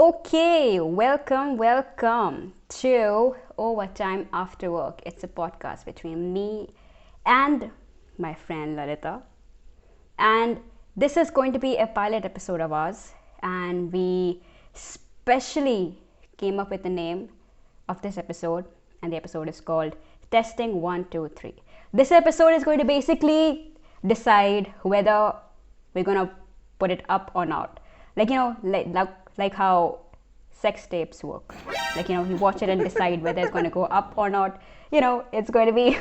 Okay, welcome to Overtime After Work. It's a podcast between me and my friend Lalita. And this is going to be a pilot episode of ours. And we specially came up with the name of this episode. And the episode is called Testing 1, 2, 3. This episode is going to basically decide whether we're going to put it up or not. Like how sex tapes work. You watch it and decide whether it's going to go up or not. It's going to be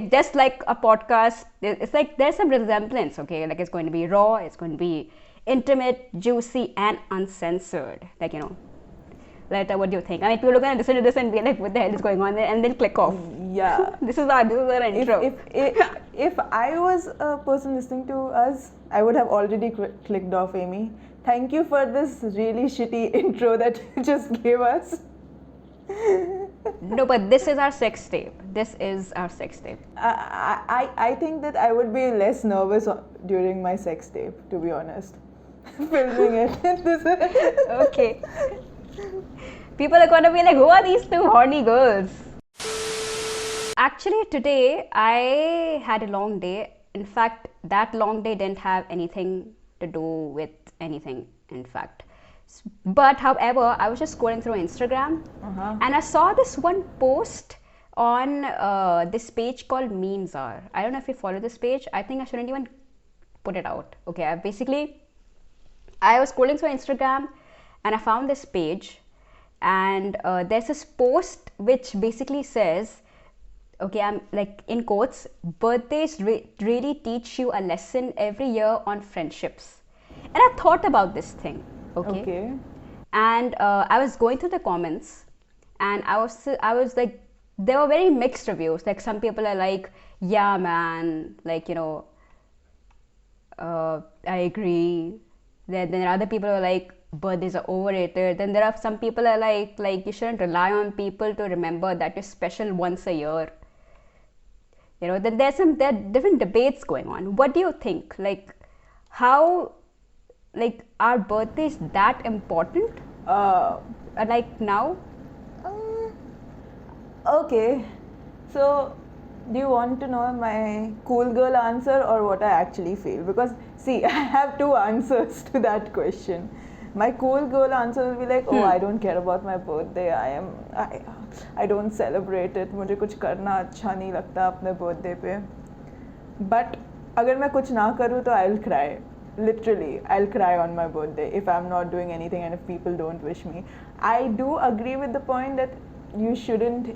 just like a podcast. It's like there's some resemblance, okay? Like it's going to be raw, it's going to be intimate, juicy, and uncensored. Later, what do you think? I mean, people are going to listen to this and be like, what the hell is going on there? And then click off. Yeah. This is our intro. If I was a person listening to us, I would have already clicked off, Amy. Thank you for this really shitty intro that you just gave us. No, but this is our sex tape. This is our sex tape. I think that I would be less nervous during my sex tape, to be honest. Filming it. Okay. People are going to be like, who are these two horny girls? Actually, today I had a long day. In fact, that long day didn't have anything to do with anything, in fact. But however, I was just scrolling through Instagram and I saw this one post on this page called Memezar. I don't know if you follow this page. I think I shouldn't even put it out. Okay, I was scrolling through Instagram and I found this page, and there's this post which basically says, okay, I'm like in quotes, birthdays really teach you a lesson every year on friendships. And I thought about this thing, okay? And I was going through the comments, and I was like, there were very mixed reviews. Like some people are like, yeah, man, I agree. Then there are other people who are like, birthdays are overrated. Then there are some people are like you shouldn't rely on people to remember that you're special once a year. Then there are different debates going on. What do you think? How are birthdays that important? Now? Okay. So, do you want to know my cool girl answer or what I actually feel? Because, see, I have two answers to that question. My cool girl answer will be like, oh, I don't care about my birthday. I don't celebrate it. मुझे कुछ करना अच्छा नहीं लगता अपने birthday पे. But अगर मैं कुछ ना करूँ तो I'll cry. Literally, I'll cry on my birthday if I'm not doing anything and if people don't wish me. I do agree with the point that you shouldn't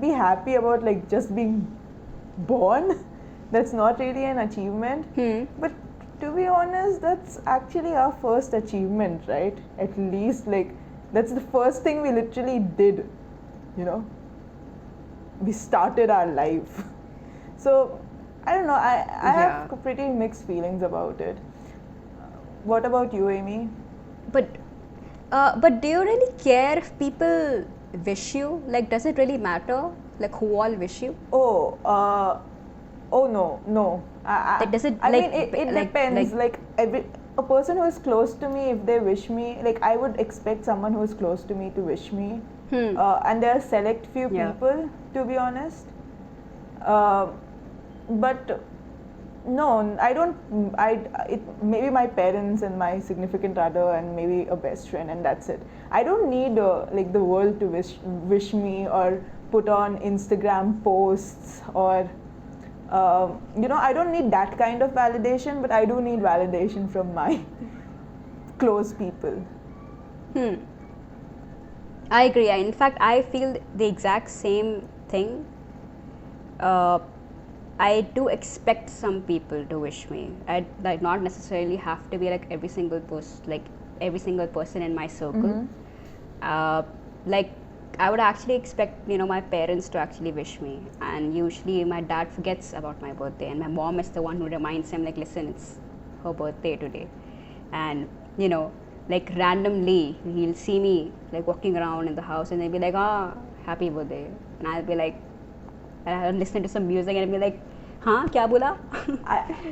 be happy about just being born. That's not really an achievement. But to be honest, that's actually our first achievement, right? At least that's the first thing we literally did, we started our life. So I don't know, I have pretty mixed feelings about it. What about you, Amy? But do you really care if people wish you? Does it really matter who all wish you? No. Does it? I mean, it depends. A person who is close to me, if they wish me, I would expect someone who is close to me to wish me. And there are select few people, to be honest. But no, I don't. Maybe my parents and my significant other and maybe a best friend, and that's it. I don't need the world to wish me or put on Instagram posts or. I don't need that kind of validation, but I do need validation from my close people. I agree. In fact, I feel the exact same thing. I do expect some people to wish me. I not necessarily have to be every single person in my circle. I would actually expect my parents to actually wish me, and usually my dad forgets about my birthday and my mom is the one who reminds him listen, it's her birthday today. And randomly he'll see me walking around in the house and they'll be like, happy birthday, and I'll be like, I'll listen to some music and I'll be like, huh, kya bola?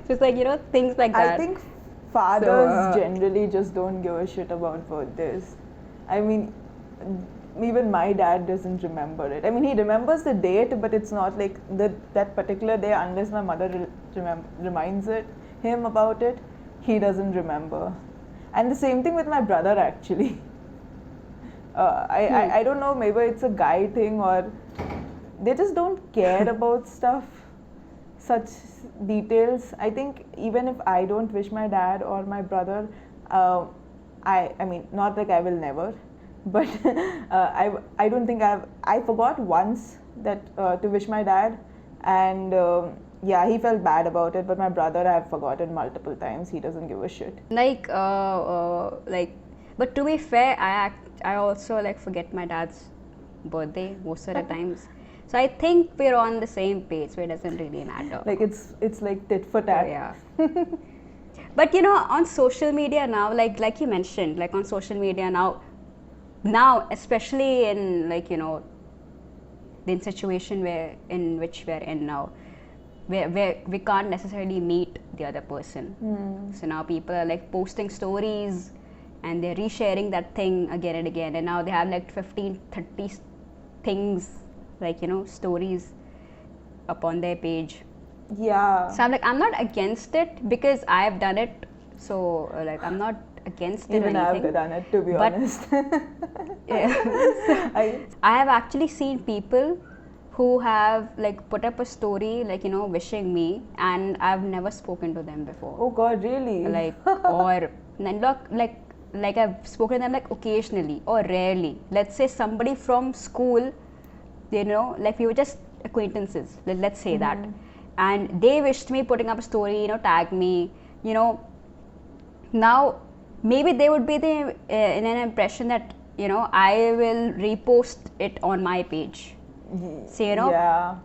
So it's things like that. I think Fathers generally just don't give a shit about birthdays. I mean, even my dad doesn't remember it. I mean, he remembers the date, but it's not like that particular day unless my mother reminds him about it. He doesn't remember. And the same thing with my brother, actually. I don't know, maybe it's a guy thing, or they just don't care about stuff, such details. I think even if I don't wish my dad or my brother, I mean, not like I will never, but I don't think I forgot once that to wish my dad, and yeah, he felt bad about it. But my brother, I've forgotten multiple times. He doesn't give a shit. Like, but to be fair, I also like forget my dad's birthday most of the times. So I think we're on the same page, so it doesn't really matter. Like it's like tit for tat. Yeah. But you know, on social media now, like you mentioned, like on social media now especially in, like, you know, the situation in which we're in now, where we can't necessarily meet the other person. So now people are like posting stories and they're resharing that thing again and again, and now they have like 15-30 things, like, you know, stories up on their page. Yeah. So I'm like, I'm not against it because I've done it, so like I'm not against it. Even or anything. I've done it, to be honest. Yeah. I have actually seen people who have like put up a story, like, you know, wishing me, and I've never spoken to them before. Oh God, really? Like, or like I've spoken to them like occasionally or rarely. Let's say somebody from school, you know, like we were just acquaintances, let's say that, and they wished me, putting up a story, you know, tag me, you know. Now maybe they would be in an impression that, you know, I will repost it on my page. So, you know, yeah.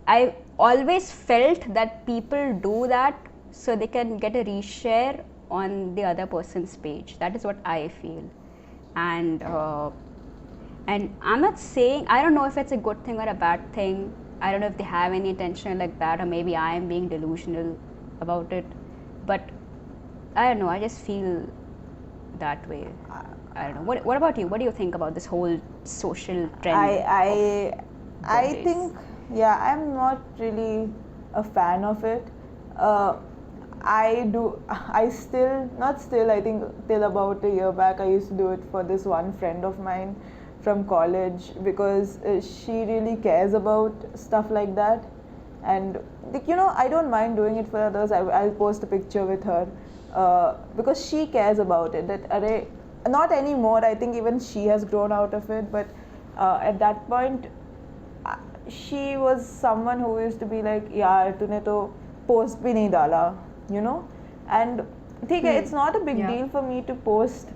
I always felt that people do that so they can get a reshare on the other person's page. That is what I feel. And I'm not saying, I don't know if it's a good thing or a bad thing. I don't know if they have any intention like that, or maybe I am being delusional about it. But I don't know, I just feel that way. I don't know. What about you? What do you think about this whole social trend? I think, yeah, I'm not really a fan of it. I think till about a year back, I used to do it for this one friend of mine from college, because she really cares about stuff like that. And, like, you know, I don't mind doing it for others. I'll post a picture with her because she cares about it. Not anymore. I think even she has grown out of it. But at that point, she was someone who used to be like, yaar, tune to post bhi nahi dala, you know. And it's not a big deal for me to post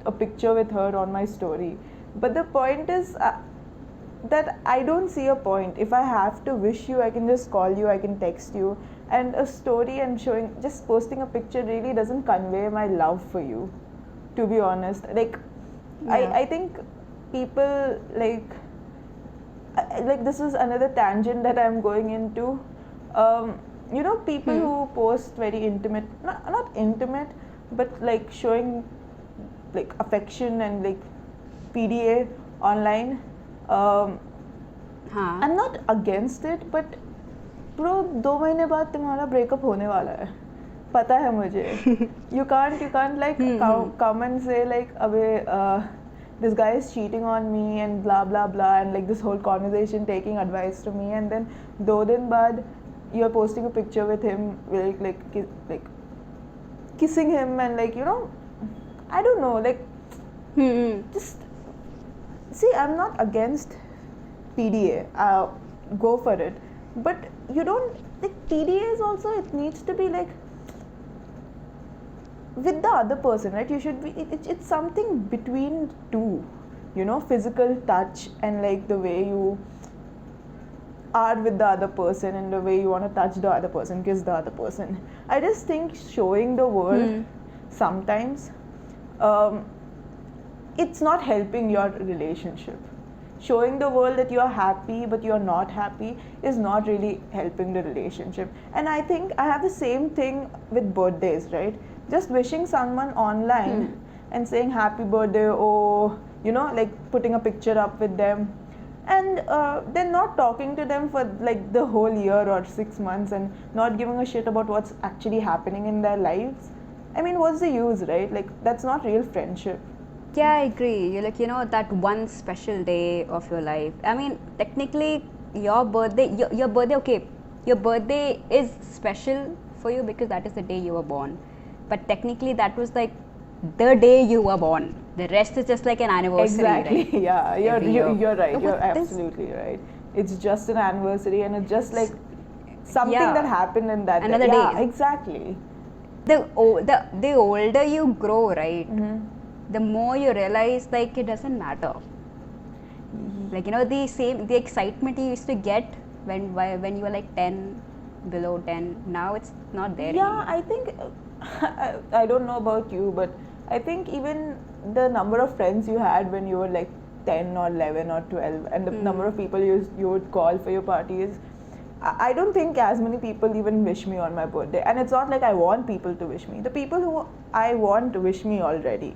a picture with her on my story. But the point is that I don't see a point. If I have to wish you, I can just call you, I can text you. And a story and just posting a picture really doesn't convey my love for you, to be honest. Like, I think people like this is another tangent that I'm going into. You know, people who post very intimate, not intimate, but like showing like affection and like PDA online. I'm not against it, but bro, 2 महीने बाद तुम्हारा breakup होने वाला है, पता है मुझे. You can't like come and say like, अबे this guy is cheating on me and blah blah blah, and like this whole conversation taking advice from me, and then 2 दिन बाद you're posting a picture with him like kissing him, and like, you know, I don't know, like just see, I'm not against PDA, go for it, but you don't, like, PDA is also, it needs to be like with the other person, right? You should be, it's something between two, you know, physical touch and like the way you are with the other person and the way you want to touch the other person, kiss the other person. I just think showing the world sometimes it's not helping your relationship. Showing the world that you're happy but you're not happy is not really helping the relationship. And I think I have the same thing with birthdays, right? just wishing someone online and saying happy birthday, or like putting a picture up with them, and then not talking to them for like the whole year or 6 months and not giving a shit about what's actually happening in their lives. I mean, what's the use, right? Like, that's not real friendship. Yeah, I agree. You're like, that one special day of your life. I mean, technically, your birthday, your birthday, okay, your birthday is special for you because that is the day you were born. But technically, that was like the day you were born. The rest is just like an anniversary. Exactly. Right? Yeah, Every year. you're right. But You're this- absolutely right. It's just an anniversary, and it's just like something Yeah. that happened in that Another day. day. Yeah, exactly. The older you grow, right, the more you realize like it doesn't matter. Like the excitement you used to get when you were like 10, below 10. Now it's not there Yeah, anymore. I think I don't know about you, but I think even the number of friends you had when you were like 10 or 11 or 12, and the number of people you would call for your parties, I don't think as many people even wish me on my birthday. And it's not like I want people to wish me. The people who I want to wish me already,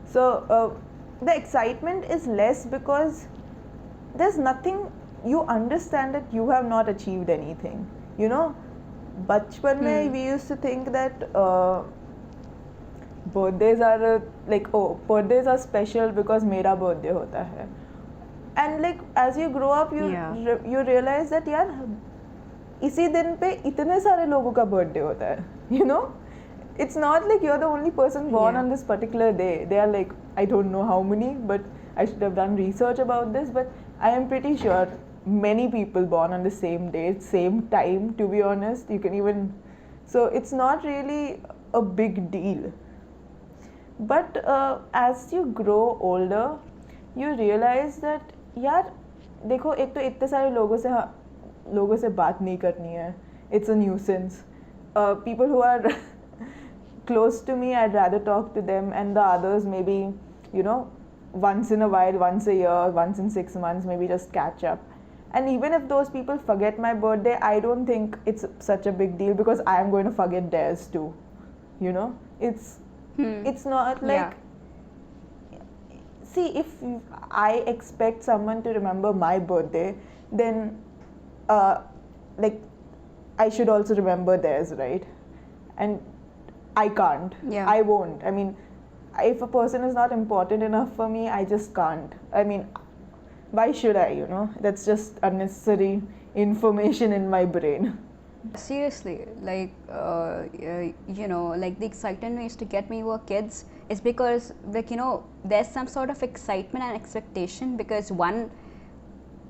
So the excitement is less because there's nothing. You understand that you have not achieved anything. Bachpan mein we used to think that birthdays are birthdays are special because mera birthday hota hai. And like as you grow up, you realize that यार इसी दिन पे इतने सारे लोगों का birthday होता है. It's not like you're the only person born on this particular day. They are like, I don't know how many, but I should have done research about this, but I am pretty sure many people born on the same day, same time, to be honest. You can even, so it's not really a big deal. But as you grow older, you realize that यार देखो, एक तो इतने सारे लोगों से बात नहीं करनी है. It's a nuisance. People who are close to me, I'd rather talk to them, and the others maybe, once in a while, once a year, once in 6 months, maybe just catch up. And even if those people forget my birthday, I don't think it's such a big deal because I am going to forget theirs too. It's not like, see, if I expect someone to remember my birthday, then like I should also remember theirs, right? And I can't. Yeah. I won't. I mean, if a person is not important enough for me, I just can't. I mean, why should I, That's just unnecessary information in my brain. Seriously, like like the excitement we used to get when we were kids is because like there's some sort of excitement and expectation because one,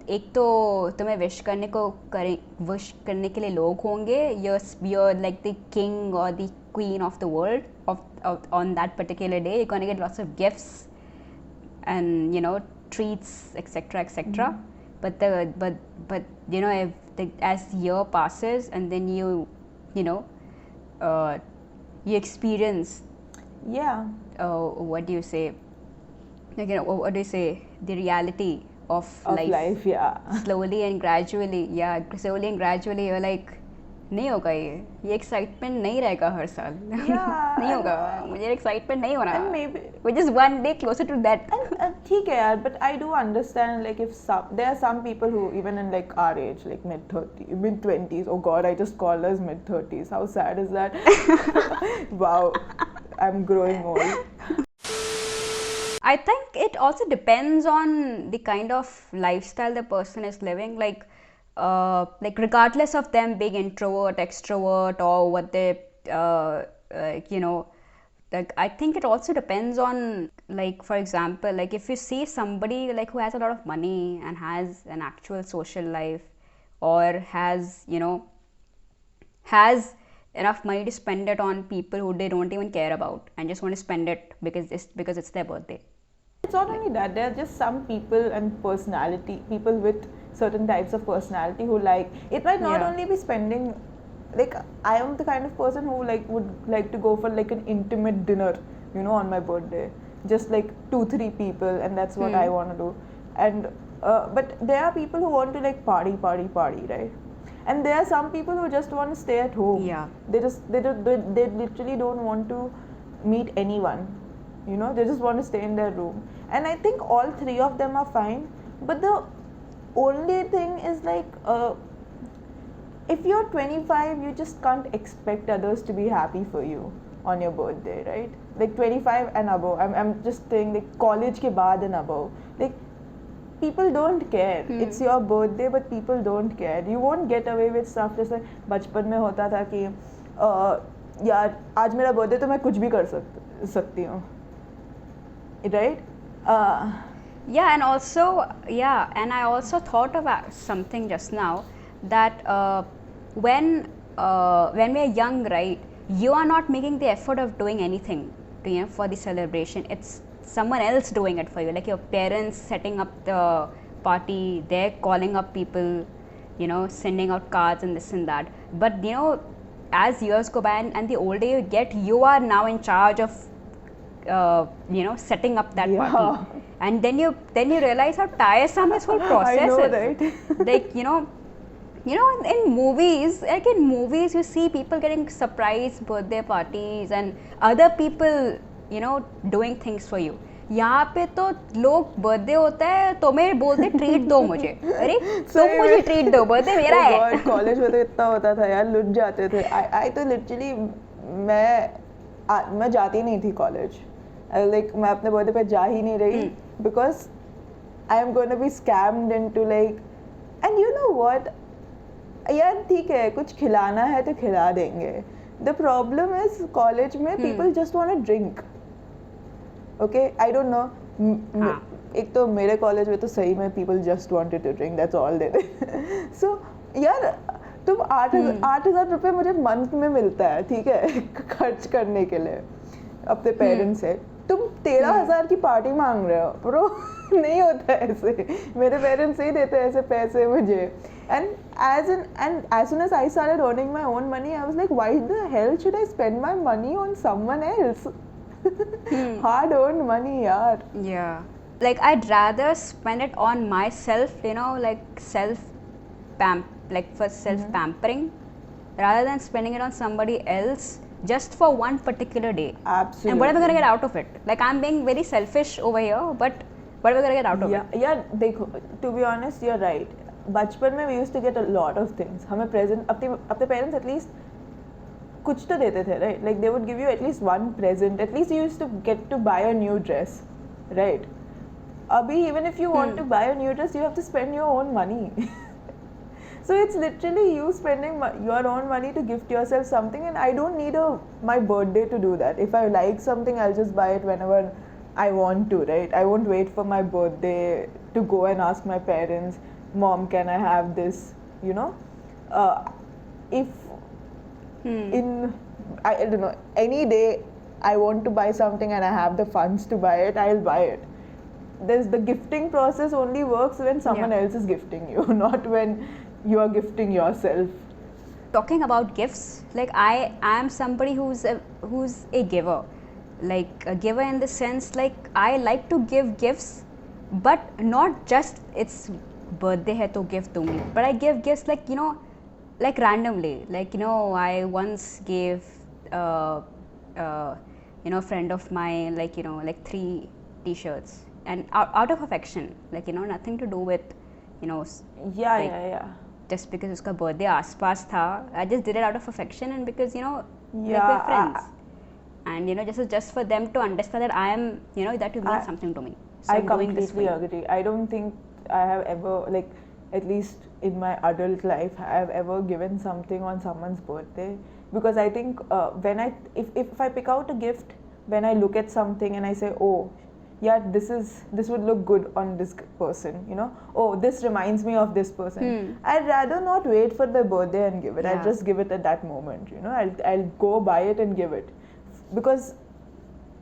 एक तो तुम्हें wish करने के लिए लोग होंगे. You're like the king or the queen of the world on that particular day. You're gonna get lots of gifts and treats, etc. But if as year passes and then you experience what do you say, like what do you say, the reality of life, slowly and gradually you're like नहीं होगा ये excitement नहीं रहेगा हर साल. नहीं होगा, मुझे excitement नहीं होना. And maybe we're just one day closer to that. ठीक है यार, but I do understand like if there are some people who even in like our age, like mid-20s, oh god, I just called us mid-30s. How sad is that? Wow, I'm growing old. I think it also depends on the kind of lifestyle the person is living. Like regardless of them being introvert, extrovert, or what they, like I think it also depends on, like for example, like if you see somebody like who has a lot of money and has an actual social life, or has enough money to spend it on people who they don't even care about and just want to spend it because it's their birthday. It's not only that, there are just some people and people with certain types of personality who like, it might not only be spending, like I am the kind of person who would like to go for like an intimate dinner, on my birthday, just like 2-3 people, and that's what I want to do. And but there are people who want to like party, right? And there are some people who just want to stay at home. Yeah. They literally don't want to meet anyone. You know, they just want to stay in their room. And I think all three of them are fine. But the only thing is like, if you're 25, you just can't expect others to be happy for you on your birthday, right? Like 25 and above. I'm just saying like college ke baad and above. Like people don't care. It's your birthday, but people don't care. You won't get away with stuff जैसे बचपन में होता था कि यार आज मेरा birthday तो मैं कुछ भी कर सकती हूँ, right? Yeah, and I also thought about something just now, that when we're young, right, you are not making the effort of doing anything, you know, for the celebration. It's someone else doing it for you, like your parents setting up the party, they're calling up people, you know, sending out cards and this and that. But you know, as years go by and the older you get, you are now in charge of you know, setting up that party. And then you realize how tiresome this whole process I know, is. right? Like, you know, in movies, you see people getting surprise birthday parties and other people, you know, doing things for you. यहाँ पे तो लोग birthday होता है तो मैं बोलते treat दो मुझे, अरे तुम मुझे ट्रीट दो, बर्थडे मेरा है. कॉलेज में तो इतना होता था यार, लुट जाते थे. आई तो लिटरली मैं जाती नहीं थी कॉलेज. लाइक मैं अपने बर्थडे पे जा ही नहीं रही because I am going to be scammed into like. And you know what यार, ठीक है कुछ खिलाना है तो खिला देंगे. द प्रॉब्लम इज कॉलेज में people just want to drink. Okay, I don't know, एक तो मेरे कॉलेज में तो सही में people just wanted to drink, that's all they did. So यार तुम 8,000 रुपये मुझे मंथ में मिलता है, ठीक है, खर्च करने के लिए अपने पेरेंट्स से. तुम 13,000 की पार्टी मांग रहे हो ब्रो. नहीं होता ऐसे. मेरे पेरेंट्स ही देते ऐसे पैसे मुझे. And as soon as I started earning my own money, I was like, why the hell should I spend my money on someone else? Hard earned money, yaar. Yeah, like I'd rather spend it on myself, you know, like for self pampering, rather than spending it on somebody else just for one particular day. Absolutely. And what am I gonna get out of it? Like, I'm being very selfish over here, but what am I gonna get out of it? Yeah, देखो, to be honest, you're right. बचपन में we used to get a lot of things. हमें present अपने parents at least कुछ तो देते थे, right? Like they would give you at least one present. At least you used to get to buy a new dress, right? Abhi, even if you want to buy a new dress, you have to spend your own money. So it's literally you spending your own money to gift yourself something, and I don't need my birthday to do that. If I like something, I'll just buy it whenever I want to, right? I won't wait for my birthday to go and ask my parents, Mom, can I have this? You know, if I don't know, any day I want to buy something and I have the funds to buy it, I'll buy it. The gifting process only works when someone else is gifting you, not when you are gifting yourself. Talking about gifts, like I am somebody who's a giver, like a giver in the sense, like I like to give gifts, but not just it's birthday hai to gift दूंगी, but I give gifts like, you know, like randomly. Like, you know, I once gave you know, friend of mine, like, you know, like 3 t-shirts, and out of affection, like, you know, nothing to do with, you know, Yeah. just because उसका birthday आसपास था, I just did it out of affection and because, you know, like Yeah, we're friends. And you know, just for them to understand that I am, you know, that you mean something to me. So I I'm doing this for completely you. agree. I don't think I have ever, like, at least in my adult life, I have ever given something on someone's birthday, because I think if I pick out a gift, when I look at something and I say, oh, yeah, this would look good on this person, you know, oh, this reminds me of this person. I'd rather not wait for their birthday and give it. Yeah. I'll just give it at that moment, you know. I'll go buy it and give it, because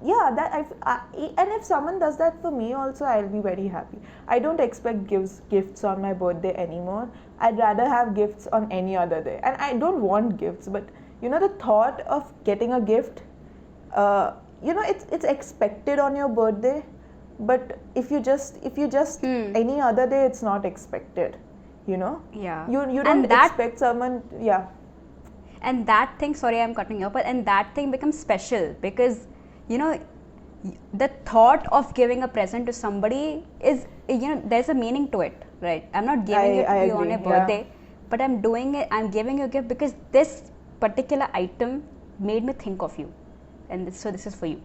and if someone does that for me also, I'll be very happy. I don't expect gifts on my birthday anymore. I'd rather have gifts on any other day. And I don't want gifts, but you know, the thought of getting a gift, you know, it's expected on your birthday, but if you just any other day, it's not expected. you know. Yeah. You And don't that- expect someone, yeah. And that thing, sorry I'm cutting you off, but and that thing becomes special because, you know, the thought of giving a present to somebody is, you know, there's a meaning to it, right? I'm not giving it I to you on agree, your birthday, but I'm giving you a gift because this particular item made me think of you, and so this is for you.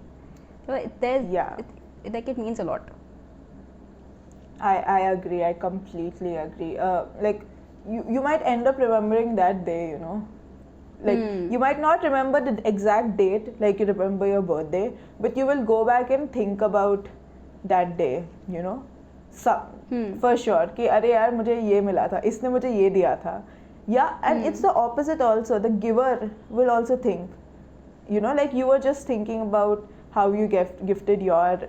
So like it means a lot. I agree. I completely agree. Like you might end up remembering that day, you know. Like you might not remember the exact date, like you remember your birthday, but you will go back and think about that day, you know. For sure कि अरे यार मुझे ये मिला था, इसने मुझे ये दिया था. Yeah, and it's the opposite also. The giver will also think, you know, like you were just thinking about how you gifted your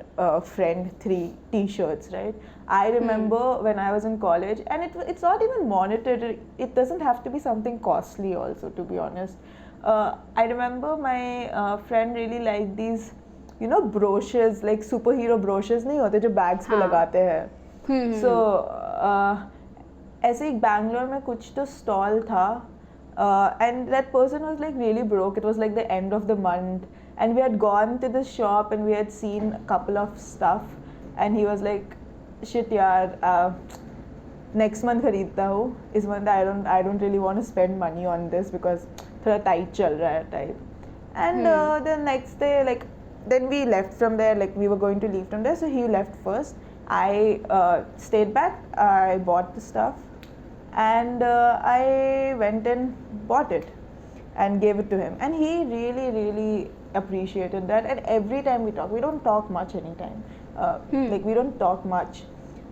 friend 3 t-shirts, right? I remember when I was in college, and it's not even monetary. It doesn't have to be something costly also, to be honest. I remember my friend really liked these, you know, brochures, like superhero brochures नहीं होते जो bags पे लगाते हैं. So ऐसे एक बैंगलोर में कुछ तो stall था, and that person was like really broke. It was like the end of the month, and we had gone to the shop and we had seen a couple of stuff, and he was like, shit yaar, next month खरीदता हूँ, इस month I don't really want to spend money on this because थोड़ा tight चल रहा है type. And the next day, like, then we left from there, like we were going to leave from there, so he left first. I stayed back, I bought the stuff, and I went and bought it and gave it to him, and he really really appreciated that. And every time we talk, we don't talk much anytime, like we don't talk much,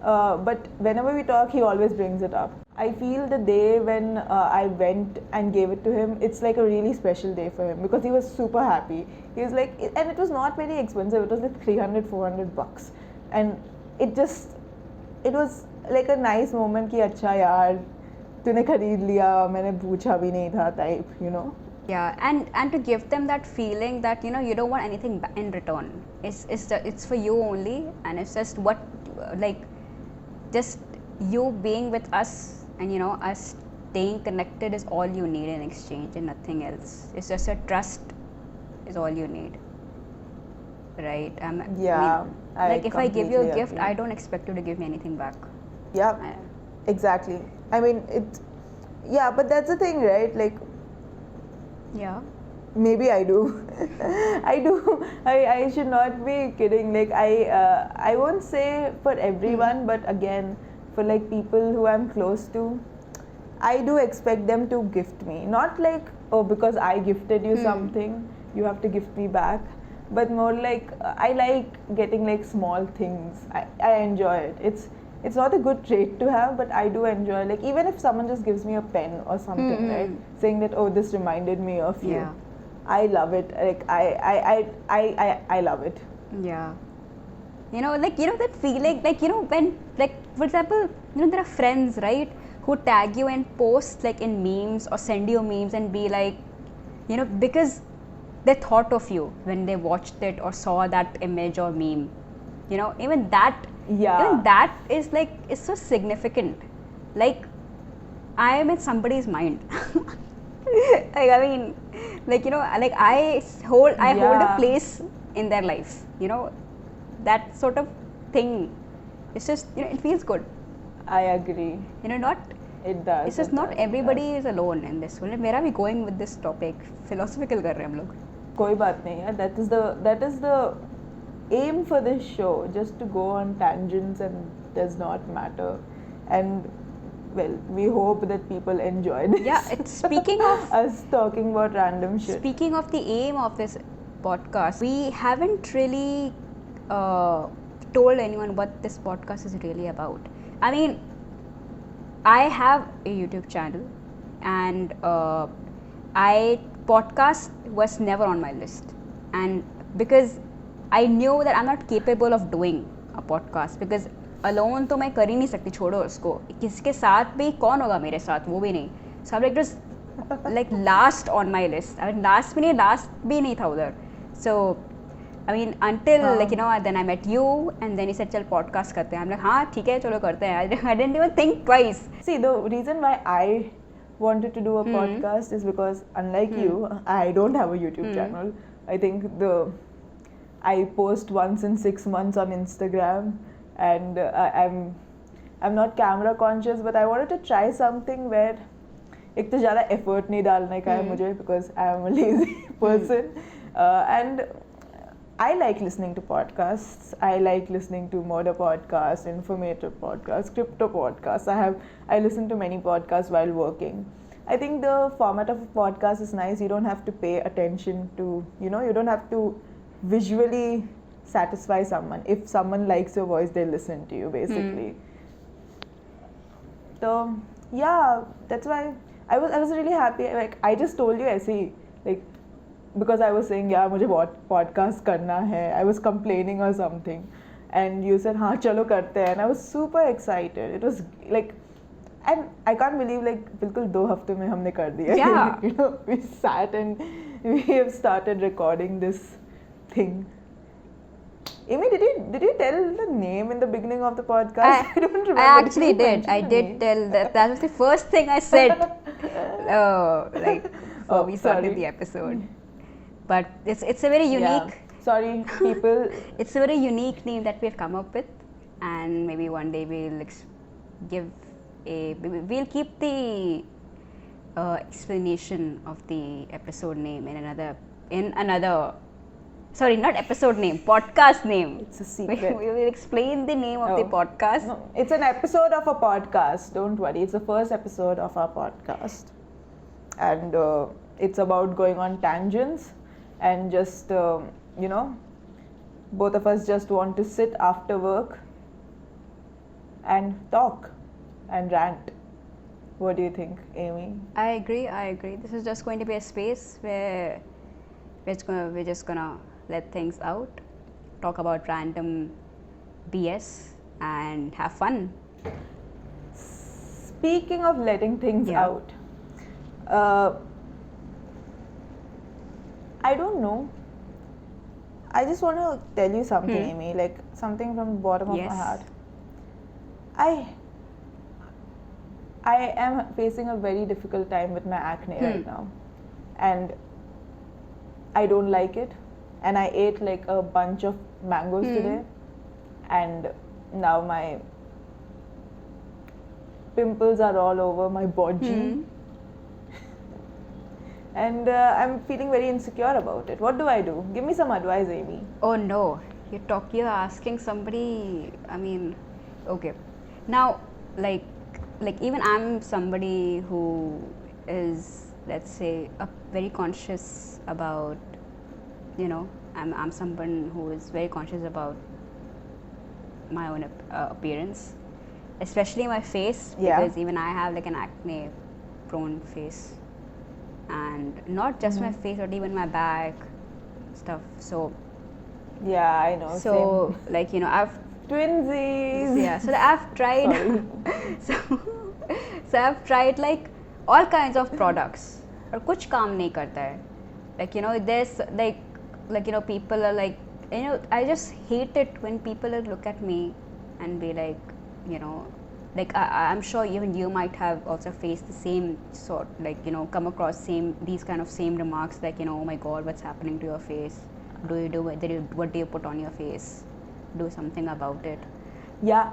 but whenever we talk he always brings it up. I feel the day when I went and gave it to him, it's like a really special day for him because he was super happy. He was like, and it was not very expensive, it was like 300-400 bucks, and it was like a nice moment कि अच्छा यार तूने खरीद लिया, मैंने पूछा भी नहीं था type, you know. Yeah, and to give them that feeling that, you know, you don't want anything in return. It's for you only, and it's just what, like, just you being with us, and you know, us staying connected is all you need in exchange, and nothing else. It's just a trust is all you need, right? Like if I give you a gift, I don't expect you to give me anything back. Yeah, exactly. I mean, but that's the thing, right? Like, yeah, maybe I do. I do. I should not be kidding. Like I won't say for everyone, but again, for like people who I'm close to, I do expect them to gift me. Not like, oh, because I gifted you something, you have to gift me back. But more like, I like getting like small things. I enjoy it. It's not a good trait to have, but I do enjoy, like, even if someone just gives me a pen or something, right, saying that, oh, this reminded me of you. Yeah. I love it. Like I love it. Yeah. You know, like, you know that feeling, like, you know, when, like, for example, you know, there are friends, right, who tag you and post like in memes or send you memes and be like, you know, because they thought of you when they watched it or saw that image or meme. You know, even that is like, it's so significant. Like, I am in somebody's mind. Like, I mean, like, you know, like I hold a place in their life, you know, that sort of thing. It's just, you know, it feels good. I agree. You know, not, it does. It's just not everybody is alone in this world. Where are we going with this topic? Philosophical कर रहे हैं हम लोग. कोई बात नहीं है. That is the aim for this show, just to go on tangents and does not matter. And well, we hope that people enjoyed this. Yeah, it's speaking of us talking about random shit. Speaking of the aim of this podcast, we haven't really told anyone what this podcast is really about. I mean, I have a YouTube channel, and podcast was never on my list, and because I knew that I'm not capable of doing a podcast, because alone तो मैं कर ही नहीं सकती, छोड़ो उसको, किसके साथ भी, कौन होगा मेरे साथ, वो भी नहीं. So I'm like, just like last on my list. I mean, last भी नहीं था उधर. So I mean, until like, you know, then I met you and then you said, चल podcast करते हैं. I'm like, हाँ ठीक है, चलो करते हैं. I didn't even think twice. See, the reason why I wanted to do a podcast is because, unlike you, I don't have a YouTube channel. I think I post once in 6 months on Instagram, and I'm not camera conscious, but I wanted to try something where एक तो ज़्यादा effort नहीं डालने का है मुझे, because I am a lazy person, and I like listening to podcasts. I like listening to murder podcasts, informative podcasts, crypto podcasts. I listen to many podcasts while working. I think the format of a podcast is nice. You don't have to pay attention to, you don't have to visually satisfy someone. If someone likes your voice, they listen to you basically. So yeah, that's why I was really happy. Like I just told you ऐसे ही, like because I was saying yeah मुझे podcast करना है. I was complaining or something, and you said हाँ चलो करते हैं, and I was super excited. It was like, and I can't believe like बिल्कुल 2 हफ्ते में हमने कर दिया. Yeah. We sat and we have started recording this thing. Amy, did you tell the name in the beginning of the podcast? I don't remember. I actually did. I did tell that. That was the first thing I said. Before we started the episode. But it's a very unique. Yeah. Sorry, people. It's a very unique name that we've come up with, and maybe one day we'll we'll keep the explanation of the episode name in another. Sorry, not episode name, podcast name. It's a secret. We will explain the name of the podcast. No, it's an episode of a podcast. Don't worry. It's the first episode of our podcast. And it's about going on tangents and just, both of us just want to sit after work and talk and rant. What do you think, Amy? I agree. This is just going to be a space where we're just gonna let things out, talk about random BS and have fun. Speaking of letting things out, I don't know. I just want to tell you something, Amy, like something from the bottom of my heart. I am facing a very difficult time with my acne right now, and I don't like it. And I ate like a bunch of mangoes today, and now my pimples are all over my body. And I'm feeling very insecure about it. What do I do? Give me some advice, Amy. Oh no, you're asking somebody. I mean, okay. Now, like even I'm somebody who is, let's say, very conscious about. I'm someone who is very conscious about my own appearance, especially my face, because even I have like an acne prone face, and not just my face but even my back stuff. So yeah, I know. So same. I've twinsies. Yeah, so I've tried so I've tried like all kinds of products, और कुछ काम नहीं करता है. There's people are like, I just hate it when people look at me and be like, I'm sure even you might have also faced the same sort, come across these kind of same remarks, like, oh my god, what's happening to your face? What do you put on your face? Do something about it. Yeah,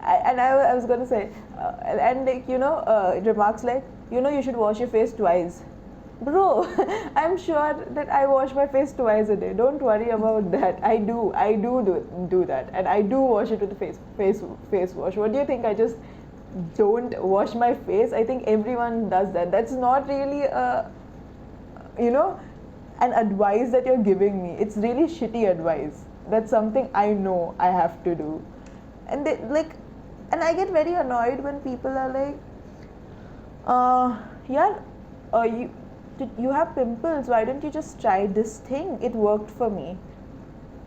and I was going to say, remarks like, you should wash your face twice. Bro, I'm sure that I wash my face twice a day. Don't worry about that. I do that, and I do wash it with the face wash. What do you think? I just don't wash my face? I think everyone does that. That's not really an advice that you're giving me. It's really shitty advice. That's something I know I have to do, and and I get very annoyed when people are like, you have pimples, why don't you just try this thing? It worked for me.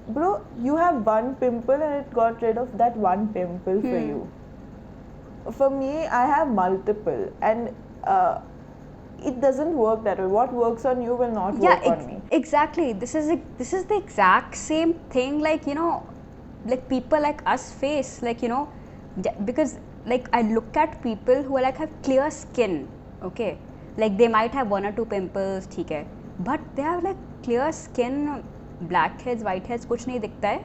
Bro, you have one pimple and it got rid of that one pimple for you. For me, I have multiple, and it doesn't work that way. What works on you will not Yeah, work on me. exactly. This is the exact same thing, like, you know, like people like us face, like, you know, because like I look at people who are like have clear skin, okay, like they might have 1 or 2 pimples, ठीक है, but they have like clear skin, blackheads, whiteheads, कुछ नहीं दिखता है,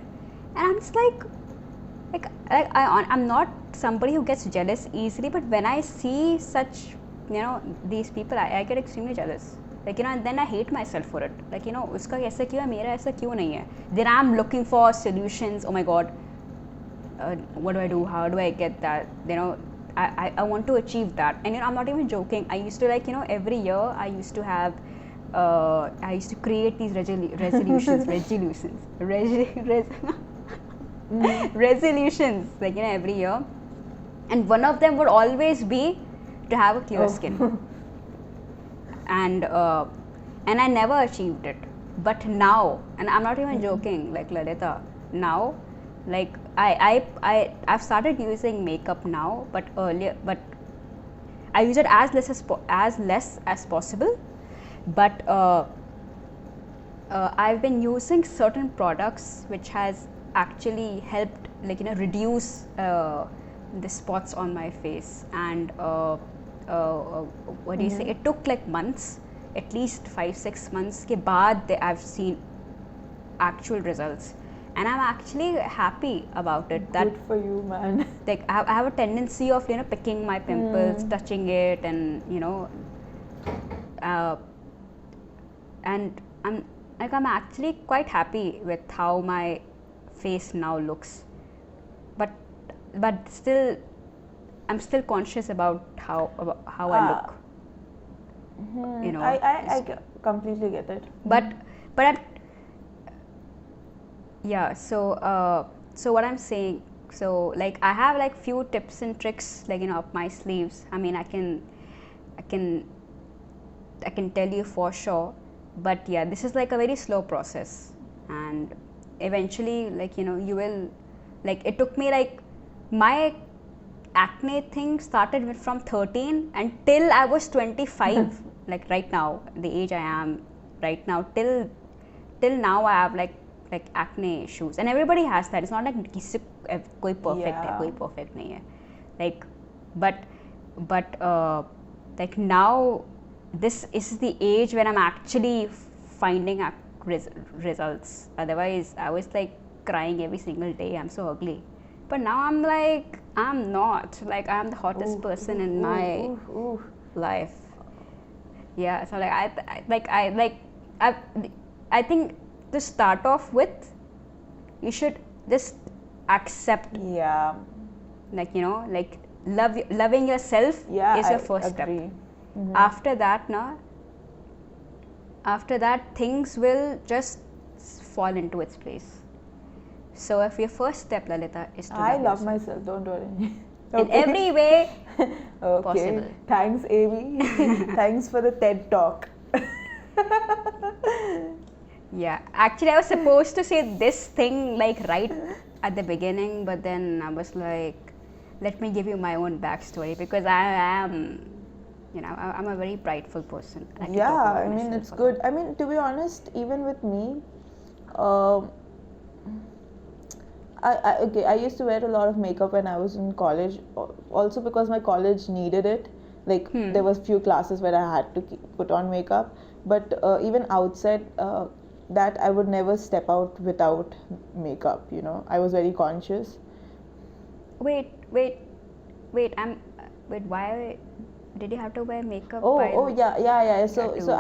and I'm just like I'm not somebody who gets jealous easily, but when I see such, you know, these people, I get extremely jealous. Like, you know, and then I hate myself for it. Like, you know, उसका ऐसा क्यों है, मेरा ऐसा क्यों नहीं है? Then I'm looking for solutions. Oh my God, what do I do? How do I get that? You know, I want to achieve that. And you know, I'm not even joking. I used to, like, you know, every year I used to have, I used to create these resolutions, resolutions, like, you know, every year, and one of them would always be to have a clear skin. And I never achieved it. But now, and I'm not even joking, like Lalita, now, like I've started using makeup now, but earlier, but I use it as less as possible. But I've been using certain products which has actually helped, like, you know, reduce the spots on my face. And what do you say, it took like months, at least 5-6 months ke baad I've seen actual results, and I'm actually happy about it. That good for you, man. Like I have a tendency of, you know, picking my pimples, touching it, and, you know, and I'm actually quite happy with how my face now looks, but still I'm still conscious about how I look. You know, I completely get it. But yeah, so what I'm saying, so like I have like few tips and tricks, like, you know, up my sleeves. I mean, I can tell you for sure, but yeah, this is like a very slow process, and eventually, like, you know, you will, like, it took me, like, my acne thing started from 13 until I was 25. Like right now, the age I am right now, till now I have like acne issues, and everybody has that. It's not like किसी कोई perfect है, कोई perfect नहीं है. Like, but like now, this is the age when I'm actually finding results. Otherwise, I was like crying every single day. I'm so ugly. But now I'm like, I'm not. Like, I'm the hottest person in my life. Yeah. So like I think to start off with, you should just accept. Yeah. Like, you know, like loving yourself is your first step. After that, things will just fall into its place. So if your first step, Lalita, is to love myself, don't worry. In every way possible. Thanks, Amy. Thanks for the TED Talk. Yeah, actually I was supposed to say this thing like right at the beginning, but then I was like, let me give you my own backstory, because I am, you know, I'm a very prideful person. I mean, it's good. I mean, to be honest, even with me, I used to wear a lot of makeup when I was in college, also because my college needed it. Like, there was few classes where I had to put on makeup, but even outside that, I would never step out without makeup, you know. I was very conscious. Wait, why did you have to wear makeup? Yeah. So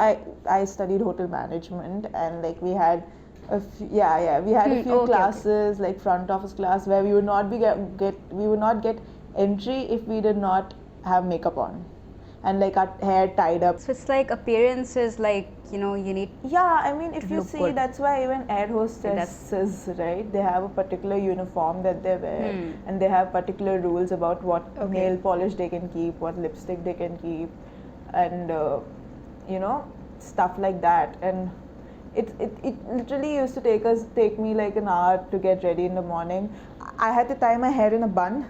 I studied hotel management, and like we had a few classes, like front office class, where we would not get entry if we did not have makeup on, and like our hair tied up. So it's like appearance is like, you know, you need. Yeah, I mean, if you see, good. That's why even air hostesses, right? They have a particular uniform that they wear, and they have particular rules about what nail polish they can keep, what lipstick they can keep, and you know, stuff like that. And it literally used to take me like an hour to get ready in the morning. I had to tie my hair in a bun,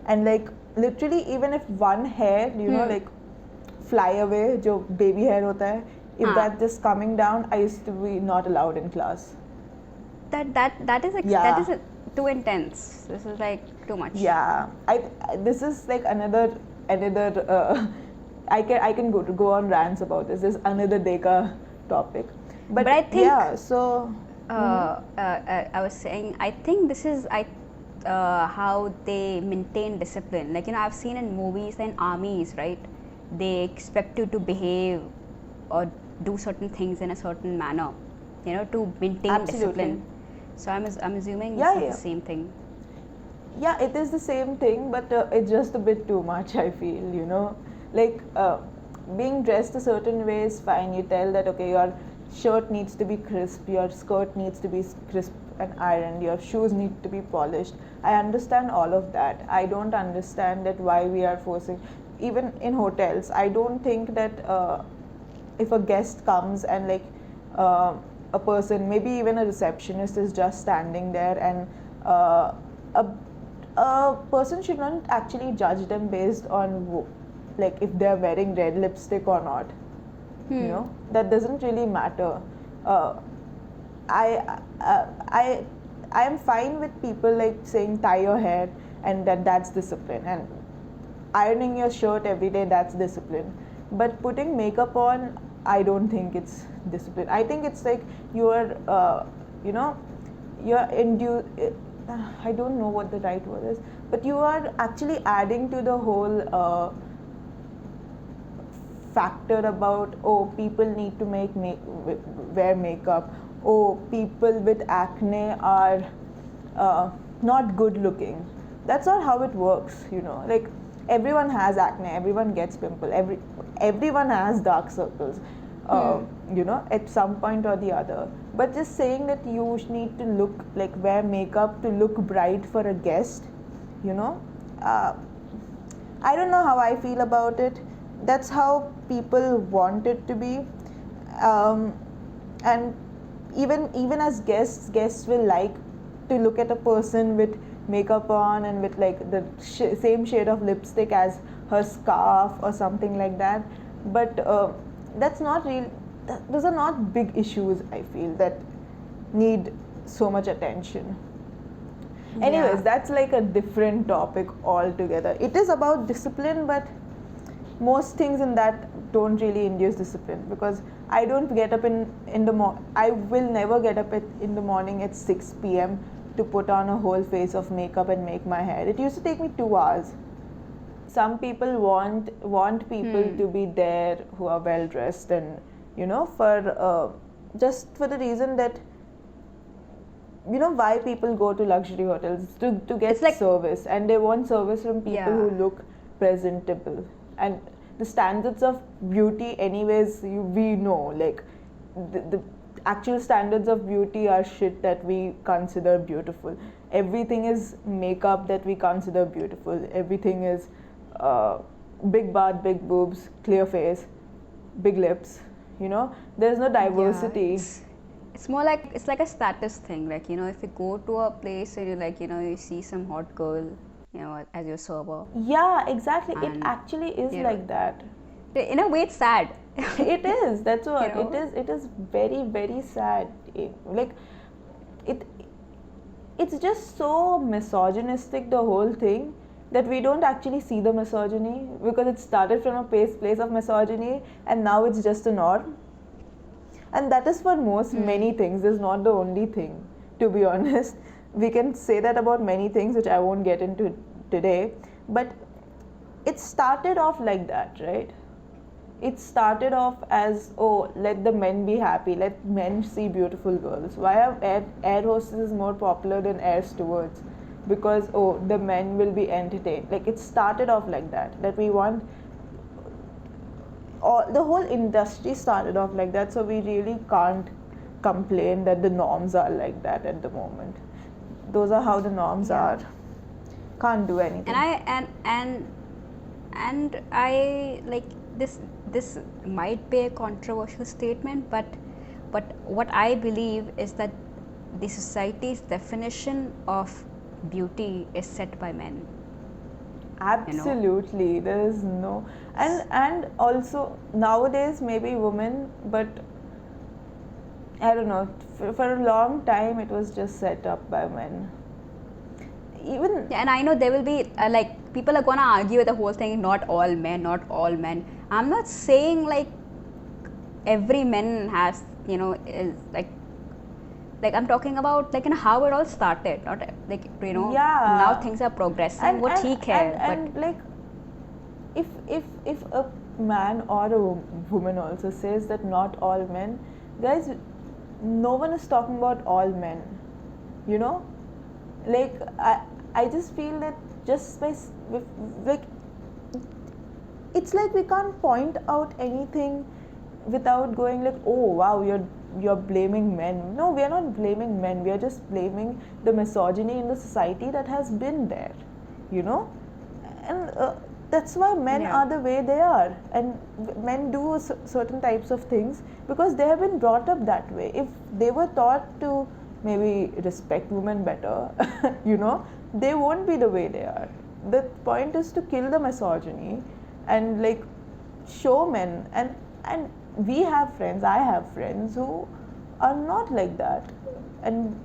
and like literally, even if one hair, you know, like fly away, जो baby hair होता है, if हाँ. that's just coming down, I used to be not allowed in class. That is Yeah. that is too intense. This is like too much. Yeah, this is like another I can go on rants about this. This is another Deka topic. But I think yeah, so I was saying, I think this is how they maintain discipline. Like, you know, I've seen in movies and armies, right? They expect you to behave or do certain things in a certain manner, you know, to maintain Absolutely. discipline. So I'm assuming Yeah, this is yeah. the same thing. yeah, it is the same thing, but it's just a bit too much, I feel, you know. Like, being dressed a certain way is fine. You tell that, okay, your shirt needs to be crisp, your skirt needs to be crisp and ironed, your shoes need to be polished. I understand all of that. I don't understand that why we are forcing, even in hotels, I don't think that if a guest comes and like a person, maybe even a receptionist, is just standing there, and a person should not actually judge them based on like if they're wearing red lipstick or not. You know, that doesn't really matter. I am fine with people like saying tie your hair and that's discipline, and ironing your shirt every day, that's discipline. But putting makeup on, I don't think it's discipline. I think it's like you're you know, you're I don't know what the right word is, but you are actually adding to the whole factor about, oh, people need to wear makeup, oh, people with acne are not good looking. That's not how it works, you know. Like, everyone has acne, everyone gets pimple, everyone has dark circles, you know, at some point or the other. But just saying that you need to look like wear makeup to look bright for a guest, you know, I don't know how I feel about it. That's how people want it to be, and even as guests will like to look at a person with makeup on and with like the same shade of lipstick as her scarf or something like that. But that's not real. Those are not big issues, I feel, that need so much attention. Anyways, Yeah. that's like a different topic altogether. It is about discipline, but most things in that don't really induce discipline, because I don't get up in the I will never get up in the morning at 6 p.m. to put on a whole face of makeup and make my hair. It used to take me 2 hours. Some people want people to be there who are well dressed, and you know, for just for the reason that, you know, why people go to luxury hotels to get It's like- service, and they want service from people Yeah. who look presentable. And the standards of beauty, anyways, we know, like the actual standards of beauty are shit that we consider beautiful. Everything is makeup that we consider beautiful. Everything is big butt, big boobs, clear face, big lips. You know, there's no diversity. Yeah, it's more like, it's like a status thing. Like, you know, if you go to a place and you like, you know, you see some hot girl, you know, as your server. Yeah, exactly. It And, actually is you know, like that. In a way, it's sad. It is. That's what You know? it is. Very, very sad. It's just so misogynistic, the whole thing, that we don't actually see the misogyny, because it started from a place of misogyny, and now it's just a norm. And that is for many things. It's not the only thing, to be honest. We can say that about many things, which I won't get into today. But it started off like that, right? It started off as, oh, let the men be happy, let men see beautiful girls. Why are air hostesses more popular than air stewards? Because, oh, the men will be entertained. Like, it started off like that we want, the whole industry started off like that, so we really can't complain that the norms are like that at the moment. Those are how the norms are. Can't do anything. And I like this might be a controversial statement, but what I believe is that the society's definition of beauty is set by men. Absolutely, there is no, and also nowadays maybe women, but I don't know. For a long time, it was just set up by men. Even Yeah, and I know there will be like people are gonna argue with the whole thing. Not all men, not all men. I'm not saying like every man has is like I'm talking about like how it all started. Not like Yeah. now things are progressing. What he cares, and like if a man or a woman also says that not all men, guys, no one is talking about all men. You know, like I just feel that just by like it's like we can't point out anything without going like, oh wow, you're blaming men. No, we are not blaming men. We are just blaming the misogyny in the society that has been there, and that's why men Yeah. are the way they are, and men do certain types of things because they have been brought up that way. If they were taught to maybe respect women better, they won't be the way they are. The point is to kill the misogyny and like show men, and we have friends, I have friends who are not like that, and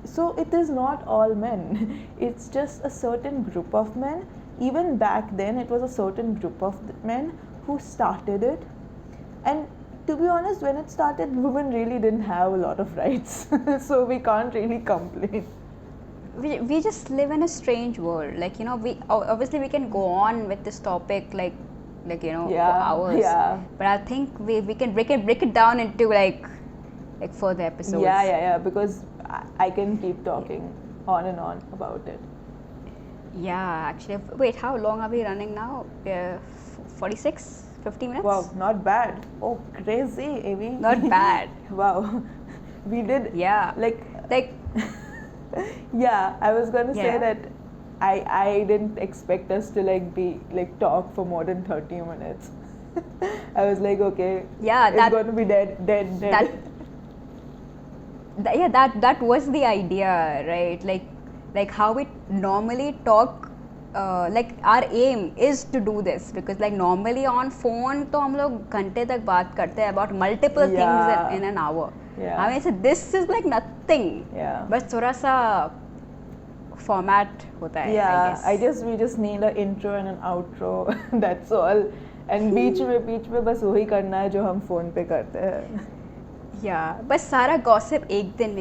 so it is not all men. It's just a certain group of men. Even back then it was a certain group of men who started it, and to be honest, when it started, women really didn't have a lot of rights. So we can't really complain. we just live in a strange world. Like we obviously we can go on with this topic like for hours. Yeah. But I think we can break it down into like further episodes. Yeah, because I can keep talking on and on about it. Yeah, actually. Wait, how long are we running now? 46, 50 minutes? Wow, not bad. Oh, crazy, Amy. Not bad. Wow. We did. Yeah. Like, yeah, I was gonna say Yeah. that I didn't expect us to talk for more than 30 minutes. I was like, okay, Yeah, it's gonna be dead. that was the idea, right? Like how we normally talk. Like our aim is to do this because like normally on phone तो हम लोग घंटे तक बात करते हैं about multiple Yeah. things in an hour. Yeah. I mean, so this is like nothing. Yeah. बस थोड़ा सा format होता है. Yeah, I guess. we just need an intro and an outro. That's all. And बीच में बस वही करना है जो हम फोन पे करते हैं. Yeah, बस सारा gossip एक दिन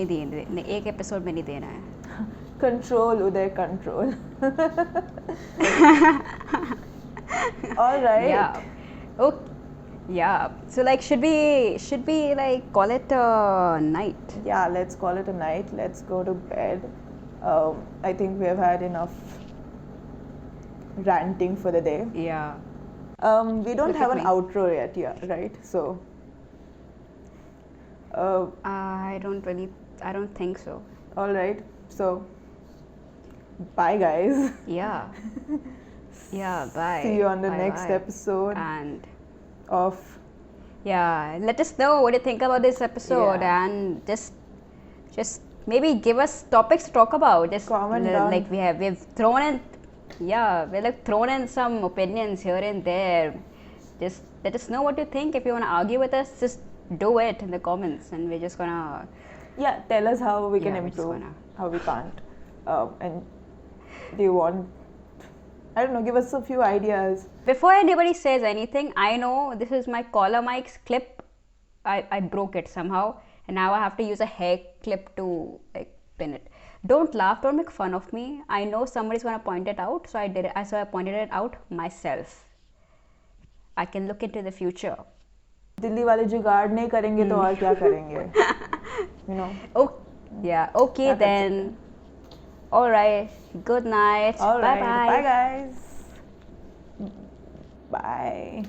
में एक एपिसोड में नहीं देना है. Control, Uday, control. All right. Yeah. Okay. Yeah. So like, should we like call it a night? Yeah, let's call it a night. Let's go to bed. I think we have had enough ranting for the day. Yeah. We don't Look have at an me. outro yet, yeah, right? So. I don't think so. All right. So. Bye, guys. Yeah. Yeah. Bye. See you on the Bye, next bye. episode And of. yeah, let us know what you think about this episode, Yeah. and just maybe give us topics to talk about. Just Comment down. like we've thrown in. Yeah, we're like thrown in some opinions here and there. Just let us know what you think. If you want to argue with us, just do it in the comments, and we're just gonna. Yeah, tell us how we can Yeah, we're just improve, gonna- how we can't. And do you want, I don't know, give us a few ideas. Before anybody says anything, I know this is my collar mic's clip. I broke it somehow, and now I have to use a hair clip to like pin it. Don't laugh, don't make fun of me. I know somebody's gonna point it out, so I did it. So I pointed it out myself. I can look into the future. Delhi वाले जुगाड़ नहीं करेंगे तो और क्या करेंगे? You know. Oh, yeah. Okay That's then. All right. Good night. All right. Bye bye. Bye, guys. Bye.